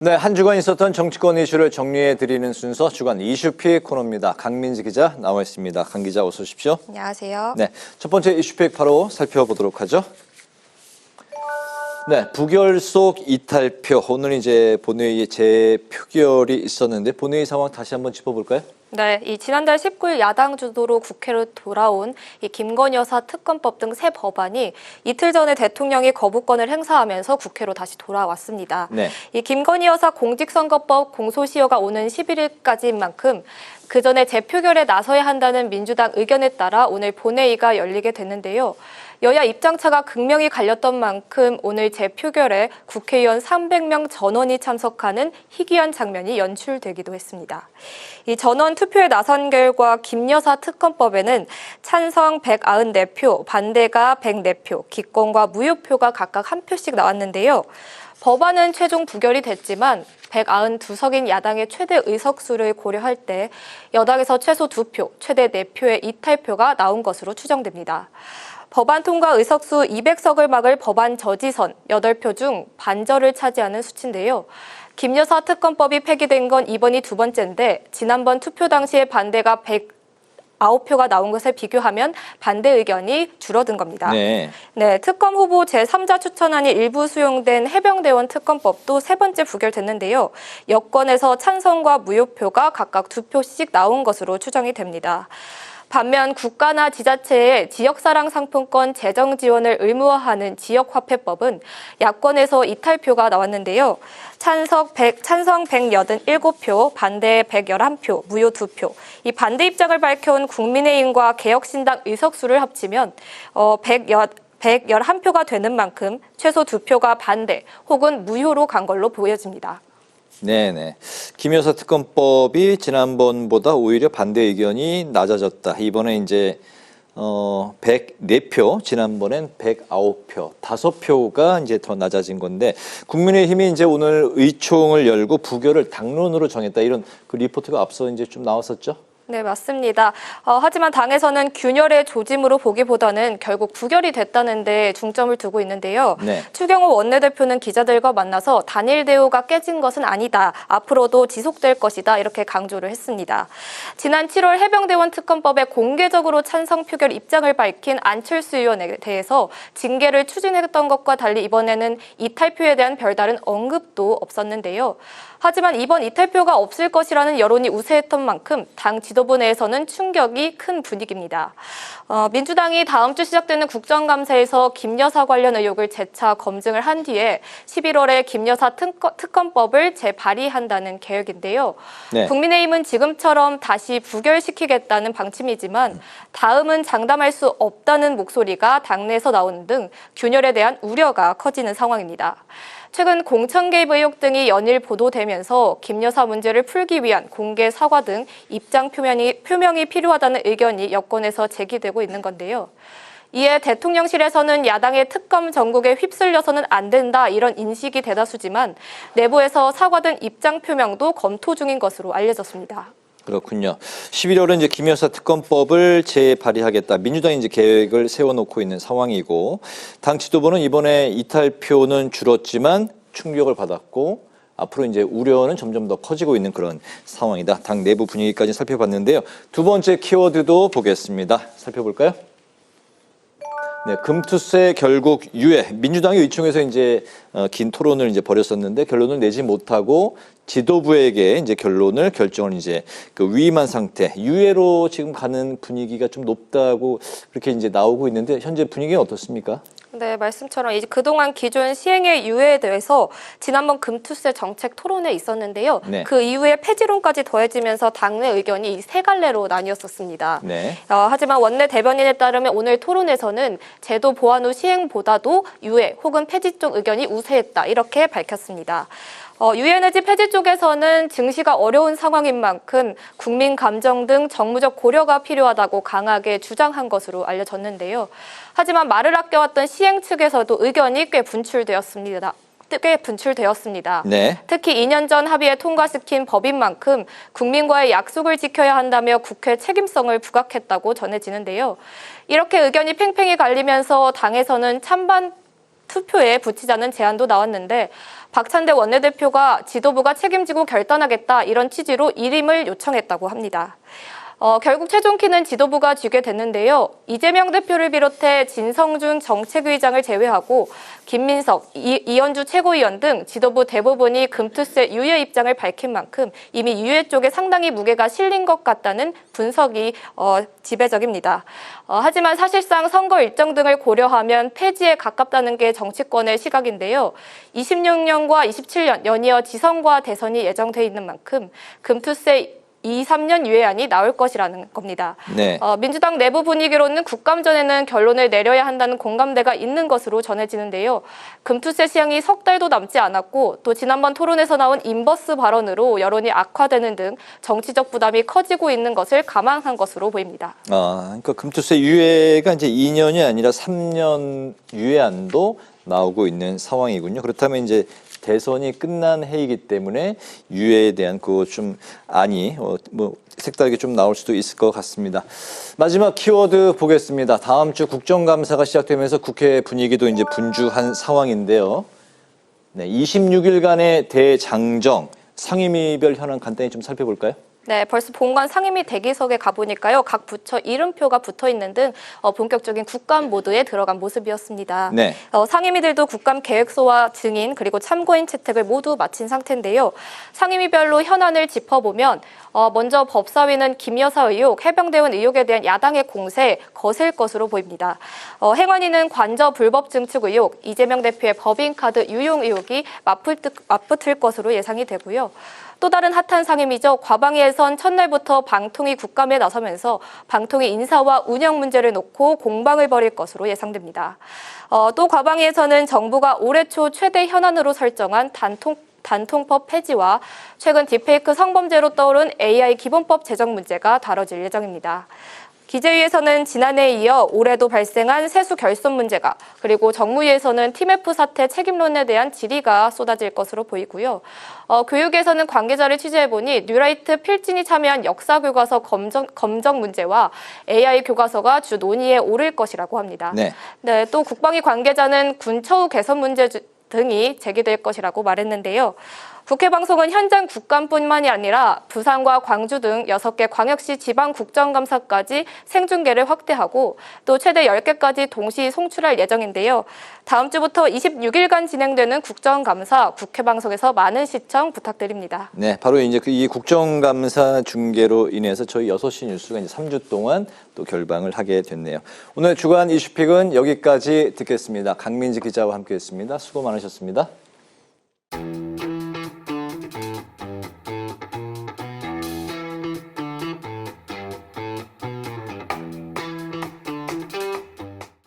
네, 한 주간 있었던 정치권 이슈를 정리해드리는 순서 주간 이슈픽 코너입니다. 강민지 기자 나와 있습니다. 강 기자 어서 오십시오. 안녕하세요. 네, 첫 번째 이슈픽 바로 살펴보도록 하죠. 네, 부결 속 이탈표. 오늘 이제 본회의에 재표결이 있었는데 본회의 상황 다시 한번 짚어볼까요? 네, 지난달 19일 야당 주도로 국회로 돌아온 김건희 여사 특검법 등 새 법안이 이틀 전에 대통령이 거부권을 행사하면서 국회로 다시 돌아왔습니다. 네. 김건희 여사 공직선거법 공소시효가 오는 11일까지인 만큼 그 전에 재표결에 나서야 한다는 민주당 의견에 따라 오늘 본회의가 열리게 됐는데요. 여야 입장차가 극명히 갈렸던 만큼 오늘 재표결에 국회의원 300명 전원이 참석하는 희귀한 장면이 연출되기도 했습니다. 이 전원 투표에 나선 결과 김 여사 특검법에는 찬성 194표, 반대가 104표, 기권과 무효표가 각각 한 표씩 나왔는데요. 법안은 최종 부결이 됐지만 192석인 야당의 최대 의석수를 고려할 때 여당에서 최소 2표, 최대 4표의 이탈표가 나온 것으로 추정됩니다. 법안 통과 의석수 200석을 막을 법안 저지선 8표 중 반절을 차지하는 수치인데요. 김 여사 특검법이 폐기된 건 이번이 두 번째인데 지난번 투표 당시에 반대가 109표가 나온 것에 비교하면 반대 의견이 줄어든 겁니다. 네, 특검 후보 제3자 추천안이 일부 수용된 해병대원 특검법도 세 번째 부결됐는데요. 여권에서 찬성과 무효표가 각각 2표씩 나온 것으로 추정이 됩니다. 반면 국가나 지자체의 지역사랑 상품권 재정 지원을 의무화하는 지역화폐법은 야권에서 이탈표가 나왔는데요. 찬성 187표, 반대 111표, 무효 2표. 이 반대 입장을 밝혀온 국민의힘과 개혁신당 의석수를 합치면 111표가 되는 만큼 최소 2표가 반대 혹은 무효로 간 걸로 보여집니다. 네네. 김 여사 특검법이 지난번보다 오히려 반대 의견이 낮아졌다. 이번에 이제 104표, 지난번엔 109표, 5표가 이제 더 낮아진 건데 국민의힘이 이제 오늘 의총을 열고 부결을 당론으로 정했다. 이런 그 리포트가 앞서 이제 좀 나왔었죠. 네, 맞습니다. 하지만 당에서는 균열의 조짐으로 보기보다는 결국 부결이 됐다는 데 중점을 두고 있는데요. 네. 추경호 원내대표는 기자들과 만나서 단일 대우가 깨진 것은 아니다. 앞으로도 지속될 것이다. 이렇게 강조를 했습니다. 지난 7월 해병대원 특검법에 공개적으로 찬성 표결 입장을 밝힌 안철수 의원에 대해서 징계를 추진했던 것과 달리 이번에는 이탈표에 대한 별다른 언급도 없었는데요. 하지만 이번 이탈표가 없을 것이라는 여론이 우세했던 만큼 당 지도부 내에서는 충격이 큰 분위기입니다. 민주당이 다음 주 시작되는 국정감사에서 김 여사 관련 의혹을 재차 검증을 한 뒤에 11월에 김 여사 특검법을 재발의한다는 계획인데요. 네. 국민의힘은 지금처럼 다시 부결시키겠다는 방침이지만 다음은 장담할 수 없다는 목소리가 당내에서 나오는 등 균열에 대한 우려가 커지는 상황입니다. 최근 공천 개입 의혹 등이 연일 보도되면서 김 여사 문제를 풀기 위한 공개 사과 등 입장 표명이 필요하다는 의견이 여권에서 제기되고 있는 건데요. 이에 대통령실에서는 야당의 특검 전국에 휩쓸려서는 안 된다 이런 인식이 대다수지만 내부에서 사과 등 입장 표명도 검토 중인 것으로 알려졌습니다. 그렇군요. 11월은 이제 김 여사 특검법을 재발의하겠다. 민주당이 이제 계획을 세워놓고 있는 상황이고, 당 지도부는 이번에 이탈표는 줄었지만 충격을 받았고, 앞으로 이제 우려는 점점 더 커지고 있는 그런 상황이다. 당 내부 분위기까지 살펴봤는데요. 두 번째 키워드도 보겠습니다. 살펴볼까요? 네, 금투세 결국 유예. 민주당이 의총에서 이제 긴 토론을 이제 벌였었는데 결론을 내지 못하고 지도부에게 이제 결정을 이제 그 위임한 상태, 유예로 지금 가는 분위기가 좀 높다고 그렇게 이제 나오고 있는데 현재 분위기는 어떻습니까? 네, 말씀처럼 이제 그동안 기존 시행의 유예에 대해서 지난번 금투세 정책 토론회 있었는데요. 네. 그 이후에 폐지론까지 더해지면서 당내 의견이 이 세 갈래로 나뉘었었습니다. 네. 하지만 원내 대변인에 따르면 오늘 토론에서는 제도 보완 후 시행보다도 유예 혹은 폐지 쪽 의견이 우세했다 이렇게 밝혔습니다. 유예 내지 폐지 쪽에서는 증시가 어려운 상황인 만큼 국민 감정 등 정무적 고려가 필요하다고 강하게 주장한 것으로 알려졌는데요. 하지만 말을 아껴왔던 시행 측에서도 의견이 꽤 분출되었습니다. 네. 특히 2년 전 합의에 통과시킨 법인 만큼 국민과의 약속을 지켜야 한다며 국회 책임성을 부각했다고 전해지는데요. 이렇게 의견이 팽팽히 갈리면서 당에서는 찬반 투표에 붙이자는 제안도 나왔는데 박찬대 원내대표가 지도부가 책임지고 결단하겠다 이런 취지로 일임을 요청했다고 합니다. 결국 최종 키는 지도부가 쥐게 됐는데요. 이재명 대표를 비롯해 진성준 정책위의장을 제외하고 김민석, 이현주 최고위원 등 지도부 대부분이 금투세 유예 입장을 밝힌 만큼 이미 유예 쪽에 상당히 무게가 실린 것 같다는 분석이 지배적입니다. 하지만 사실상 선거 일정 등을 고려하면 폐지에 가깝다는 게 정치권의 시각인데요. 26년과 27년 연이어 지선과 대선이 예정돼 있는 만큼 금투세 2, 3년 유예안이 나올 것이라는 겁니다. 네. 민주당 내부 분위기로는 국감 전에는 결론을 내려야 한다는 공감대가 있는 것으로 전해지는데요. 금투세 시행이 석 달도 남지 않았고 또 지난번 토론에서 나온 인버스 발언으로 여론이 악화되는 등 정치적 부담이 커지고 있는 것을 감안한 것으로 보입니다. 그러니까 금투세 유예가 이제 2년이 아니라 3년 유예안도 나오고 있는 상황이군요. 그렇다면 이제 대선이 끝난 해이기 때문에 유예에 대한 그 좀 안이 색다르게 좀 나올 수도 있을 것 같습니다. 마지막 키워드 보겠습니다. 다음 주 국정감사가 시작되면서 국회 분위기도 이제 분주한 상황인데요. 네, 26일간의 대장정 상임위별 현황 간단히 좀 살펴볼까요? 네, 벌써 본관 상임위 대기석에 가보니까요. 각 부처 이름표가 붙어있는 등 본격적인 국감 모드에 들어간 모습이었습니다. 네. 상임위들도 국감 계획서와 증인 그리고 참고인 채택을 모두 마친 상태인데요. 상임위별로 현안을 짚어보면 먼저 법사위는 김 여사 의혹, 해병대원 의혹에 대한 야당의 공세 거셀 것으로 보입니다. 행안위는 관저 불법 증축 의혹, 이재명 대표의 법인카드 유용 의혹이 맞붙을 것으로 예상이 되고요. 또 다른 핫한 상임위죠. 과방위에선 첫날부터 방통위 국감에 나서면서 방통위 인사와 운영 문제를 놓고 공방을 벌일 것으로 예상됩니다. 또 과방위에서는 정부가 올해 초 최대 현안으로 설정한 단통법 폐지와 최근 딥페이크 성범죄로 떠오른 AI 기본법 제정 문제가 다뤄질 예정입니다. 기재위에서는 지난해에 이어 올해도 발생한 세수 결손 문제가 그리고 정무위에서는 TMF 사태 책임론에 대한 질의가 쏟아질 것으로 보이고요. 교육에서는 관계자를 취재해보니 뉴라이트 필진이 참여한 역사교과서 검정 문제와 AI 교과서가 주 논의에 오를 것이라고 합니다. 네. 네, 또 국방위 관계자는 군 처우 개선 문제 등이 제기될 것이라고 말했는데요. 국회 방송은 현장 국감뿐만이 아니라 부산과 광주 등 6개 광역시 지방 국정감사까지 생중계를 확대하고 또 최대 10개까지 동시 송출할 예정인데요. 다음 주부터 26일간 진행되는 국정감사 국회 방송에서 많은 시청 부탁드립니다. 네, 바로 이제 이 국정감사 중계로 인해서 저희 6시 뉴스가 이제 3주 동안 또 결방을 하게 됐네요. 오늘 주간 이슈픽은 여기까지 듣겠습니다. 강민지 기자와 함께했습니다. 수고 많으셨습니다.